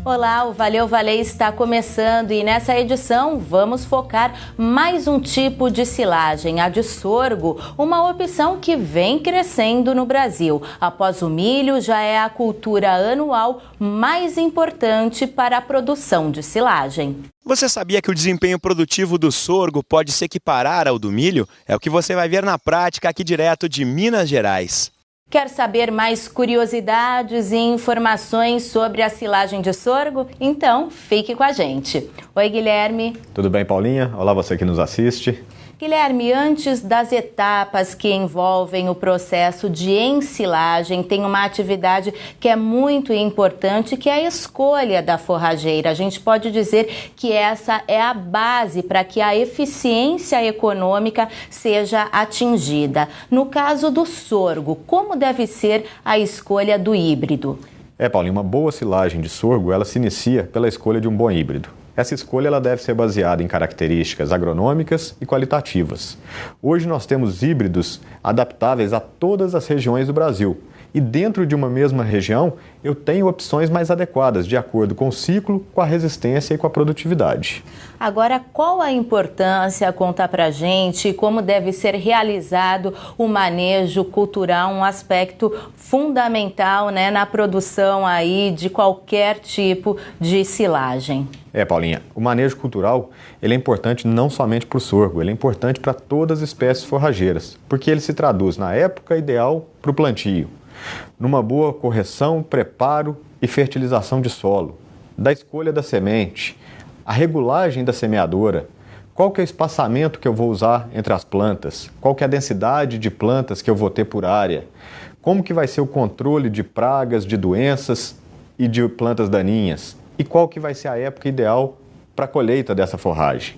Olá, o Valeu Valer está começando e nessa edição vamos focar mais um tipo de silagem, a de sorgo, uma opção que vem crescendo no Brasil. Após o milho, já é a cultura anual mais importante para a produção de silagem. Você sabia que o desempenho produtivo do sorgo pode se equiparar ao do milho? É o que você vai ver na prática aqui direto de Minas Gerais. Quer saber mais curiosidades e informações sobre a silagem de sorgo? Então, fique com a gente. Oi, Guilherme. Tudo bem, Paulinha? Olá, você que nos assiste. Guilherme, antes das etapas que envolvem o processo de ensilagem, tem uma atividade que é muito importante, que é a escolha da forrageira. A gente pode dizer que essa é a base para que a eficiência econômica seja atingida. No caso do sorgo, como deve ser a escolha do híbrido? Paulinho, uma boa silagem de sorgo, ela se inicia pela escolha de um bom híbrido. Essa escolha ela deve ser baseada em características agronômicas e qualitativas. Hoje nós temos híbridos adaptáveis a todas as regiões do Brasil. E dentro de uma mesma região, eu tenho opções mais adequadas, de acordo com o ciclo, com a resistência e com a produtividade. Agora, qual a importância, conta pra gente, como deve ser realizado o manejo cultural, um aspecto fundamental, né, na produção aí de qualquer tipo de silagem? Paulinha, o manejo cultural ele é importante não somente para o sorgo, ele é importante para todas as espécies forrageiras, porque ele se traduz na época ideal para o plantio, numa boa correção, preparo e fertilização de solo, da escolha da semente, a regulagem da semeadora, qual que é o espaçamento que eu vou usar entre as plantas, qual que é a densidade de plantas que eu vou ter por área, como que vai ser o controle de pragas, de doenças e de plantas daninhas, e qual que vai ser a época ideal para a colheita dessa forragem.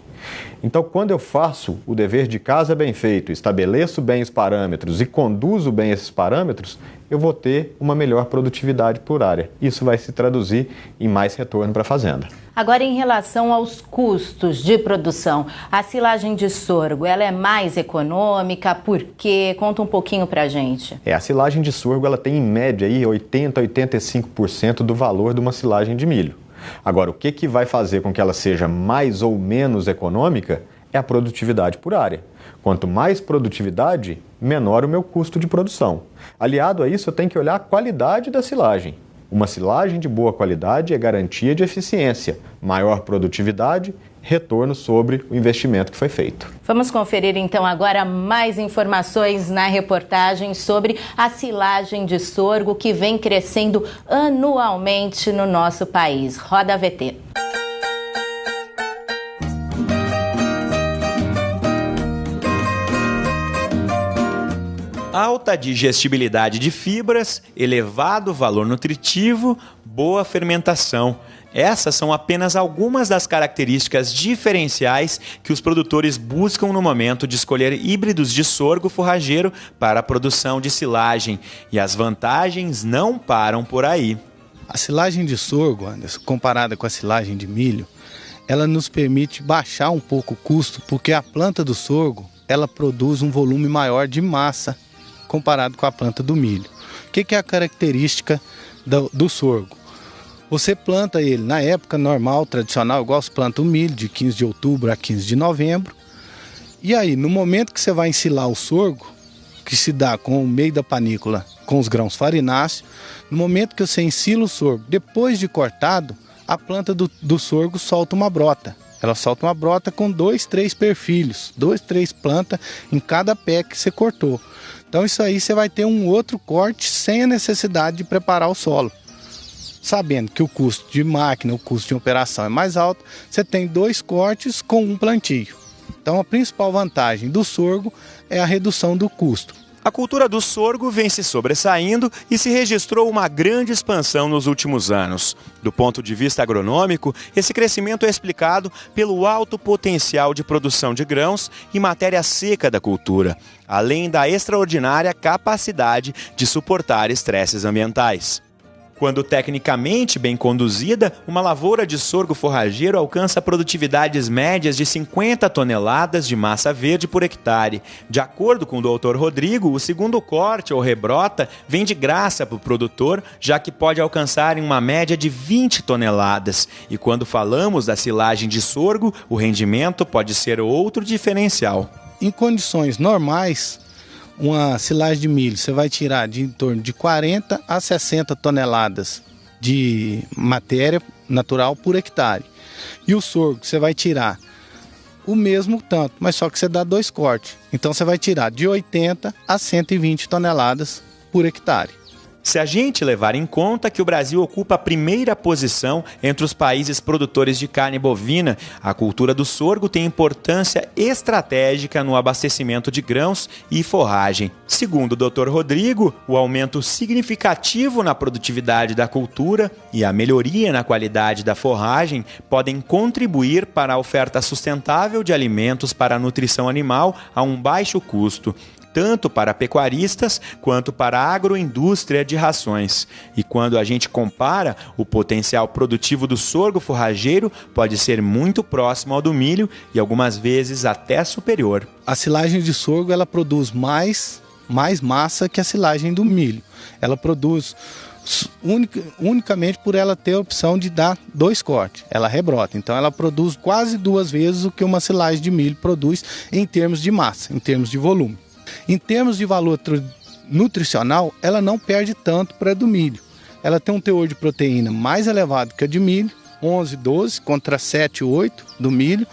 Então, quando eu faço o dever de casa bem feito, estabeleço bem os parâmetros e conduzo bem esses parâmetros, eu vou ter uma melhor produtividade por área. Isso vai se traduzir em mais retorno para a fazenda. Agora, em relação aos custos de produção, a silagem de sorgo, ela é mais econômica? Por quê? Conta um pouquinho para a gente. A silagem de sorgo ela tem em média aí 80% a 85% do valor de uma silagem de milho. Agora, o que vai fazer com que ela seja mais ou menos econômica é a produtividade por área. Quanto mais produtividade, menor o meu custo de produção. Aliado a isso, eu tenho que olhar a qualidade da silagem. Uma silagem de boa qualidade é garantia de eficiência, maior produtividade, retorno sobre o investimento que foi feito. Vamos conferir então agora mais informações na reportagem sobre a silagem de sorgo que vem crescendo anualmente no nosso país. Roda a VT. Alta digestibilidade de fibras, elevado valor nutritivo, boa fermentação. Essas são apenas algumas das características diferenciais que os produtores buscam no momento de escolher híbridos de sorgo forrageiro para a produção de silagem. E as vantagens não param por aí. A silagem de sorgo, Anderson, comparada com a silagem de milho, ela nos permite baixar um pouco o custo, porque a planta do sorgo ela produz um volume maior de massa comparado com a planta do milho. O que é a característica do sorgo? Você planta ele na época normal, tradicional, igual se planta o milho, de 15 de outubro a 15 de novembro. E aí, no momento que você vai ensilar o sorgo, que se dá com o meio da panícula, com os grãos farináceos, no momento que você ensila o sorgo, depois de cortado, a planta do sorgo solta uma brota. Ela solta uma brota com 2, 3 perfilhos, 2, 3 plantas em cada pé que você cortou. Então isso aí você vai ter um outro corte sem a necessidade de preparar o solo. Sabendo que o custo de máquina, o custo de operação é mais alto, você tem 2 cortes com um plantio. Então a principal vantagem do sorgo é a redução do custo. A cultura do sorgo vem se sobressaindo e se registrou uma grande expansão nos últimos anos. Do ponto de vista agronômico, esse crescimento é explicado pelo alto potencial de produção de grãos e matéria seca da cultura, além da extraordinária capacidade de suportar estresses ambientais. Quando tecnicamente bem conduzida, uma lavoura de sorgo forrageiro alcança produtividades médias de 50 toneladas de massa verde por hectare. De acordo com o Dr. Rodrigo, o segundo corte ou rebrota vem de graça para o produtor, já que pode alcançar em uma média de 20 toneladas. E quando falamos da silagem de sorgo, o rendimento pode ser outro diferencial. Em condições normais, uma silagem de milho, você vai tirar de em torno de 40 a 60 toneladas de matéria natural por hectare. E o sorgo, você vai tirar o mesmo tanto, mas só que você dá 2 cortes. Então você vai tirar de 80 a 120 toneladas por hectare. Se a gente levar em conta que o Brasil ocupa a primeira posição entre os países produtores de carne bovina, a cultura do sorgo tem importância estratégica no abastecimento de grãos e forragem. Segundo o Dr. Rodrigo, o aumento significativo na produtividade da cultura e a melhoria na qualidade da forragem podem contribuir para a oferta sustentável de alimentos para a nutrição animal a um baixo custo, tanto para pecuaristas quanto para a agroindústria de rações. E quando a gente compara, o potencial produtivo do sorgo forrageiro pode ser muito próximo ao do milho e algumas vezes até superior. A silagem de sorgo ela produz mais massa que a silagem do milho. Ela produz unicamente por ela ter a opção de dar 2 cortes. Ela rebrota, então ela produz quase 2 vezes o que uma silagem de milho produz em termos de massa, em termos de volume. Em termos de valor nutricional, ela não perde tanto para a do milho. Ela tem um teor de proteína mais elevado que a de milho, 11, 12, contra 7, 8 do milho.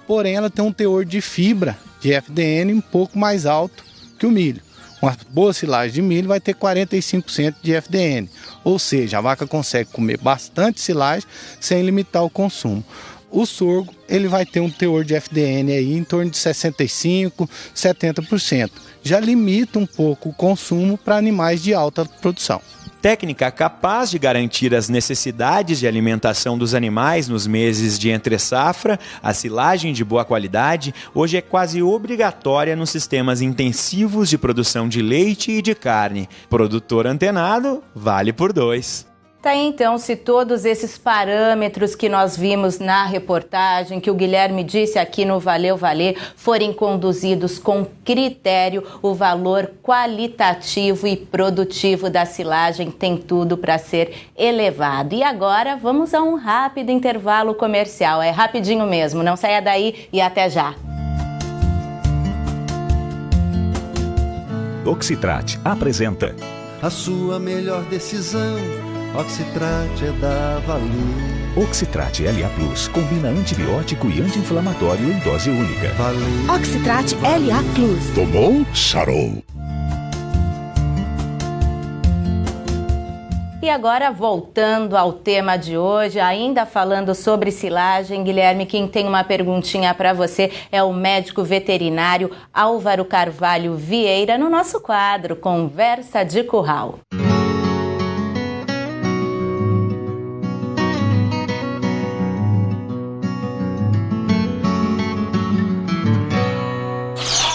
Porém, ela tem um teor de fibra, de FDN, um pouco mais alto que o milho. Uma boa silagem de milho vai ter 45% de FDN. Ou seja, a vaca consegue comer bastante silagem sem limitar o consumo. O sorgo ele vai ter um teor de FDN aí em torno de 65%, 70%. Já limita um pouco o consumo para animais de alta produção. Técnica capaz de garantir as necessidades de alimentação dos animais nos meses de entre-safra, a silagem de boa qualidade hoje é quase obrigatória nos sistemas intensivos de produção de leite e de carne. Produtor antenado vale por 2. Tá aí, então, se todos esses parâmetros que nós vimos na reportagem, que o Guilherme disse aqui no Valeu Valer, forem conduzidos com critério, o valor qualitativo e produtivo da silagem tem tudo para ser elevado. E agora vamos a um rápido intervalo comercial. É rapidinho mesmo, não saia daí e até já. Oxitrate apresenta a sua melhor decisão. Oxitrate é da Valeu. Oxitrate LA Plus combina antibiótico e anti-inflamatório em dose única. Valeu. Oxitrate LA Plus. Tomou? Sarou. E agora, voltando ao tema de hoje, ainda falando sobre silagem, Guilherme, quem tem uma perguntinha para você é o médico veterinário Álvaro Carvalho Vieira, no nosso quadro Conversa de Curral.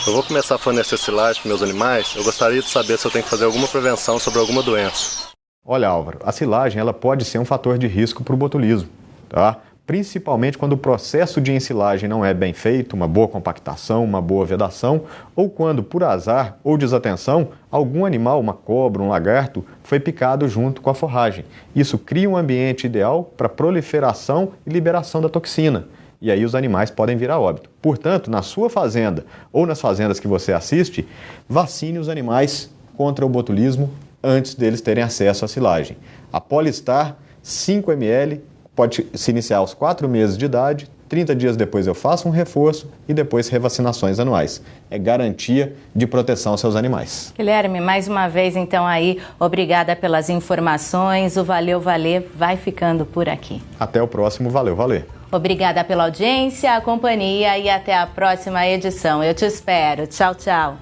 Eu vou começar a fornecer silagem para meus animais. Eu gostaria de saber se eu tenho que fazer alguma prevenção sobre alguma doença. Olha, Álvaro, a silagem ela pode ser um fator de risco para o botulismo, tá? Principalmente quando o processo de ensilagem não é bem feito, uma boa compactação, uma boa vedação, ou quando, por azar ou desatenção, algum animal, uma cobra, um lagarto, foi picado junto com a forragem. Isso cria um ambiente ideal para proliferação e liberação da toxina. E aí os animais podem vir a óbito. Portanto, na sua fazenda ou nas fazendas que você assiste, vacine os animais contra o botulismo antes deles terem acesso à silagem. A Polistar, 5 ml, pode se iniciar aos 4 meses de idade, 30 dias depois eu faço um reforço e depois revacinações anuais. É garantia de proteção aos seus animais. Guilherme, mais uma vez então aí, obrigada pelas informações. O Valeu Valer vai ficando por aqui. Até o próximo Valeu Valer. Obrigada pela audiência, a companhia e até a próxima edição. Eu te espero. Tchau, tchau.